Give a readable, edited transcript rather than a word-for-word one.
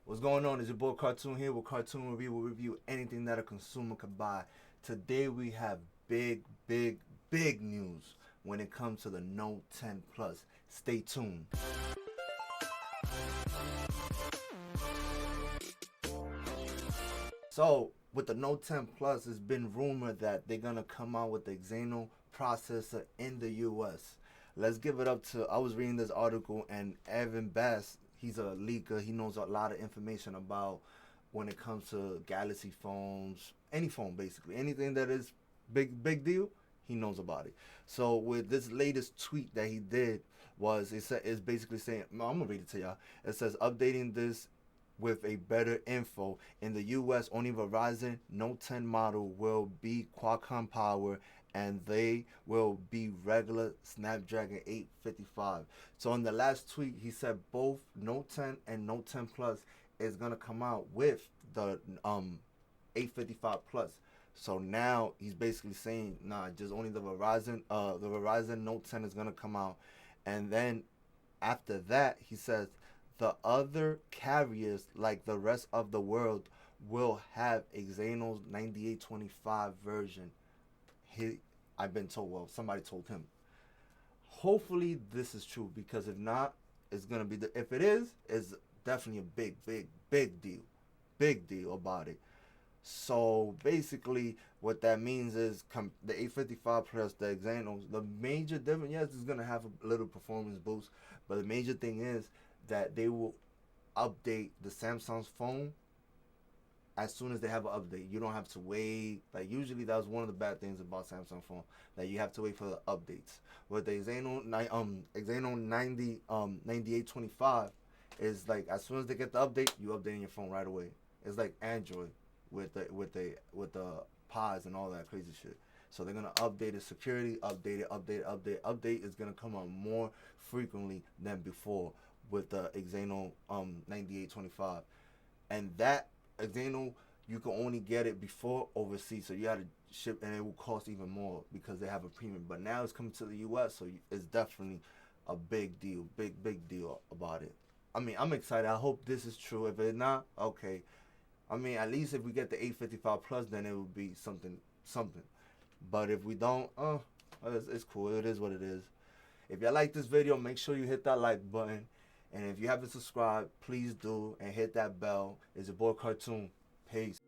What's going on? It's your boy Kartoon here with Kartoon Review. We'll review anything that a consumer could buy. Today we have big news when it comes to the Note 10 Plus. Stay tuned. So with the Note 10 Plus, it's been rumored that they're gonna come out with the exynos processor in the U.S. Let's give it up to. I was reading this article and Evan Bass. He's a leaker. He knows a lot of information about when it comes to Galaxy phones, any phone basically, anything that is big deal. He knows about it. So with this latest tweet that he did was it's basically saying I'm gonna read it to y'all. It says updating this with a better info. In the US, only Verizon Note 10 model will be Qualcomm power and they will be regular Snapdragon 855. So in the last tweet, he said both Note 10 and Note 10 Plus is gonna come out with the 855 Plus. So now he's basically saying, nah, just only the Verizon Note 10 is gonna come out, and then after that, he says the other carriers, like the rest of the world, will have exynos 9825 version. He, I've been told. Well, somebody told him. Hopefully, this is true because if not, it's gonna be if it is, it's definitely a big deal, big deal about it. So basically, what that means is the 855 plus the exynos. The major difference, yes, it's gonna have a little performance boost, but the major thing is that they will update the Samsung's phone as soon as they have an update. You don't have to wait. Like usually, that was one of the bad things about Samsung phone, that you have to wait for the updates. With the Exynos 9825 is like as soon as they get the update, you updating your phone right away. It's like Android with the pods and all that crazy shit. So they're gonna update the security, update is gonna come out more frequently than before with the Exynos 9825, and that Exynos you can only get it before overseas, so you had to ship, and it will cost even more because they have a premium. But now it's coming to the U.S., so it's definitely a big deal, big deal about it. I mean, I'm excited. I hope this is true. If it's not, okay. I mean, at least if we get the 855 plus, then it would be something. But if we don't, it's cool. It is what it is. If y'all like this video, make sure you hit that like button. And if you haven't subscribed, please do and hit that bell. It's your boy Kartoon. Peace.